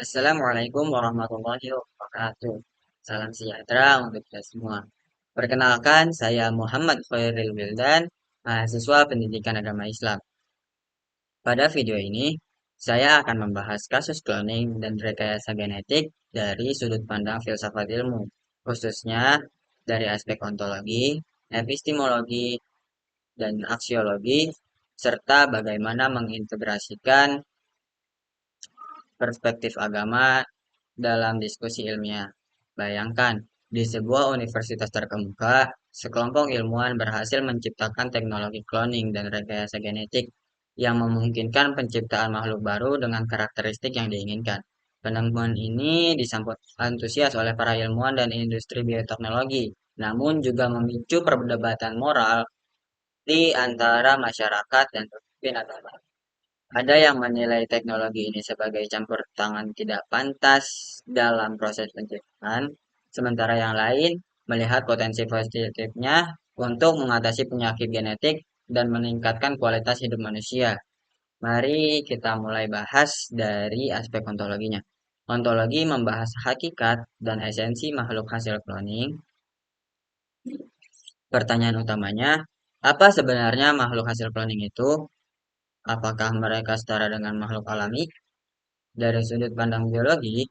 Assalamualaikum warahmatullahi wabarakatuh. Salam sejahtera untuk kita semua. Perkenalkan, saya Muhammad Khairil Wildan, mahasiswa Pendidikan Agama Islam. Pada video ini, saya akan membahas kasus cloning dan rekayasa genetik dari sudut pandang filsafat ilmu, khususnya dari aspek ontologi, epistemologi, dan aksiologi, serta bagaimana mengintegrasikan perspektif agama dalam diskusi ilmiah. Bayangkan, di sebuah universitas terkemuka, sekelompok ilmuwan berhasil menciptakan teknologi cloning dan rekayasa genetik yang memungkinkan penciptaan makhluk baru dengan karakteristik yang diinginkan. Penemuan ini disambut antusias oleh para ilmuwan dan industri bioteknologi, namun juga memicu perdebatan moral di antara masyarakat dan pemimpin agama. Ada yang menilai teknologi ini sebagai campur tangan tidak pantas dalam proses penciptaan, sementara yang lain melihat potensi positifnya untuk mengatasi penyakit genetik dan meningkatkan kualitas hidup manusia. Mari kita mulai bahas dari aspek ontologinya. Ontologi membahas hakikat dan esensi makhluk hasil cloning. Pertanyaan utamanya, apa sebenarnya makhluk hasil cloning itu? Apakah mereka setara dengan makhluk alami? Dari sudut pandang biologi,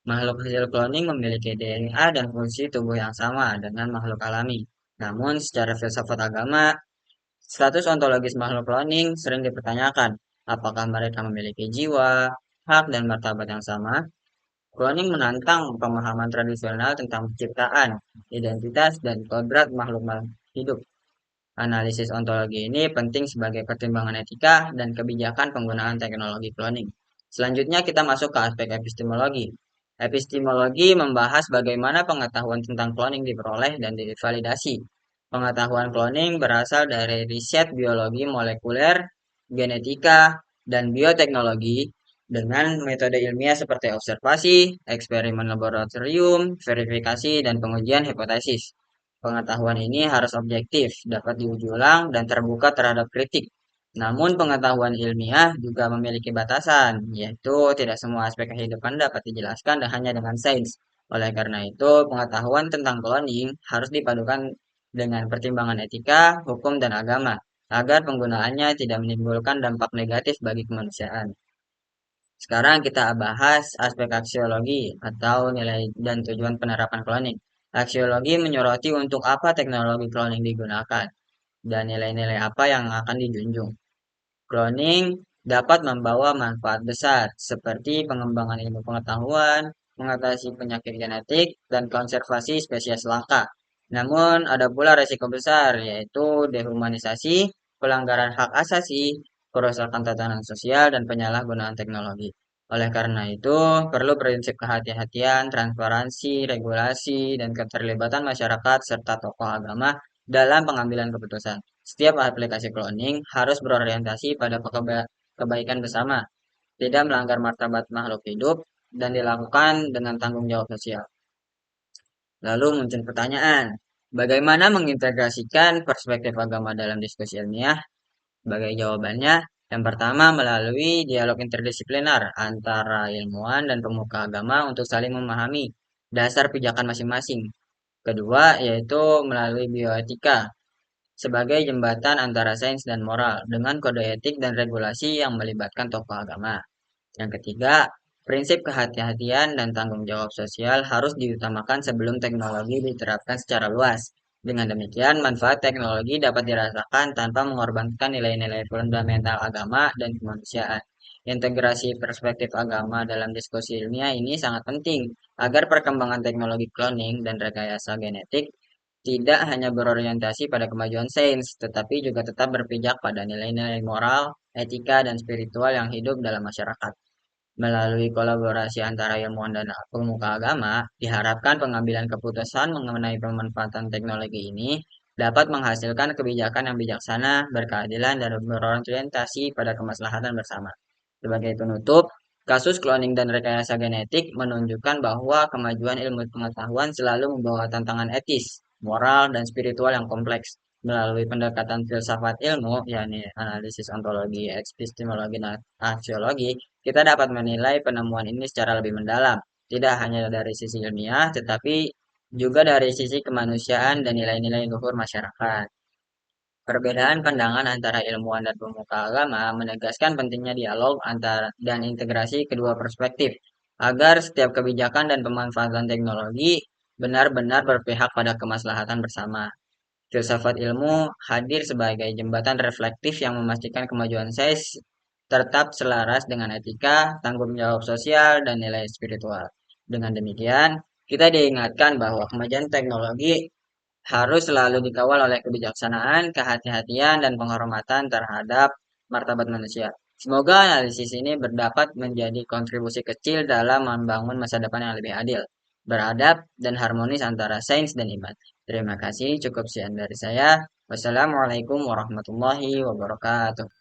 makhluk hasil cloning memiliki DNA dan fungsi tubuh yang sama dengan makhluk alami. Namun, secara filsafat agama, status ontologis makhluk cloning sering dipertanyakan. Apakah mereka memiliki jiwa, hak, dan martabat yang sama? Cloning menantang pemahaman tradisional tentang penciptaan, identitas, dan kodrat makhluk hidup. Analisis ontologi ini penting sebagai pertimbangan etika dan kebijakan penggunaan teknologi cloning. Selanjutnya kita masuk ke aspek epistemologi. Epistemologi membahas bagaimana pengetahuan tentang cloning diperoleh dan divalidasi. Pengetahuan cloning berasal dari riset biologi molekuler, genetika, dan bioteknologi dengan metode ilmiah seperti observasi, eksperimen laboratorium, verifikasi, dan pengujian hipotesis. Pengetahuan ini harus objektif, dapat diuji ulang, dan terbuka terhadap kritik. Namun pengetahuan ilmiah juga memiliki batasan, yaitu tidak semua aspek kehidupan dapat dijelaskan hanya dengan sains. Oleh karena itu, pengetahuan tentang cloning harus dipadukan dengan pertimbangan etika, hukum, dan agama, agar penggunaannya tidak menimbulkan dampak negatif bagi kemanusiaan. Sekarang kita bahas aspek aksiologi atau nilai dan tujuan penerapan cloning. Aksiologi menyoroti untuk apa teknologi cloning digunakan dan nilai-nilai apa yang akan dijunjung. Cloning dapat membawa manfaat besar seperti pengembangan ilmu pengetahuan, mengatasi penyakit genetik, dan konservasi spesies langka. Namun ada pula resiko besar yaitu dehumanisasi, pelanggaran hak asasi, kerusakan tatanan sosial, dan penyalahgunaan teknologi. Oleh karena itu, perlu prinsip kehati-hatian, transparansi, regulasi, dan keterlibatan masyarakat serta tokoh agama dalam pengambilan keputusan. Setiap aplikasi cloning harus berorientasi pada kebaikan bersama, tidak melanggar martabat makhluk hidup, dan dilakukan dengan tanggung jawab sosial. Lalu muncul pertanyaan, bagaimana mengintegrasikan perspektif agama dalam diskusi ilmiah? Sebagai jawabannya, yang pertama melalui dialog interdisipliner antara ilmuwan dan pemuka agama untuk saling memahami dasar pijakan masing-masing. Kedua, yaitu melalui bioetika sebagai jembatan antara sains dan moral dengan kode etik dan regulasi yang melibatkan tokoh agama. Yang ketiga, prinsip kehati-hatian dan tanggung jawab sosial harus diutamakan sebelum teknologi diterapkan secara luas. Dengan demikian, manfaat teknologi dapat dirasakan tanpa mengorbankan nilai-nilai fundamental agama dan kemanusiaan. Integrasi perspektif agama dalam diskusi ilmiah ini sangat penting agar perkembangan teknologi cloning dan rekayasa genetik tidak hanya berorientasi pada kemajuan sains, tetapi juga tetap berpijak pada nilai-nilai moral, etika, dan spiritual yang hidup dalam masyarakat. Melalui kolaborasi antara ilmuwan dan pemuka agama, diharapkan pengambilan keputusan mengenai pemanfaatan teknologi ini dapat menghasilkan kebijakan yang bijaksana, berkeadilan, dan berorientasi pada kemaslahatan bersama. Sebagai penutup, kasus cloning dan rekayasa genetik menunjukkan bahwa kemajuan ilmu pengetahuan selalu membawa tantangan etis, moral, dan spiritual yang kompleks. Melalui pendekatan filsafat ilmu, yakni analisis ontologi, epistemologi, dan aksiologi, kita dapat menilai penemuan ini secara lebih mendalam, tidak hanya dari sisi ilmiah, tetapi juga dari sisi kemanusiaan dan nilai-nilai luhur masyarakat. Perbedaan pandangan antara ilmuwan dan pemuka agama menegaskan pentingnya dialog antara dan integrasi kedua perspektif agar setiap kebijakan dan pemanfaatan teknologi benar-benar berpihak pada kemaslahatan bersama. Filsafat ilmu hadir sebagai jembatan reflektif yang memastikan kemajuan sains tetap selaras dengan etika, tanggung jawab sosial, dan nilai spiritual. Dengan demikian, kita diingatkan bahwa kemajuan teknologi harus selalu dikawal oleh kebijaksanaan, kehati-hatian, dan penghormatan terhadap martabat manusia. Semoga analisis ini berdapat menjadi kontribusi kecil dalam membangun masa depan yang lebih adil, beradab, dan harmonis antara sains dan iman. Terima kasih, cukup sekian dari saya. Wassalamualaikum warahmatullahi wabarakatuh.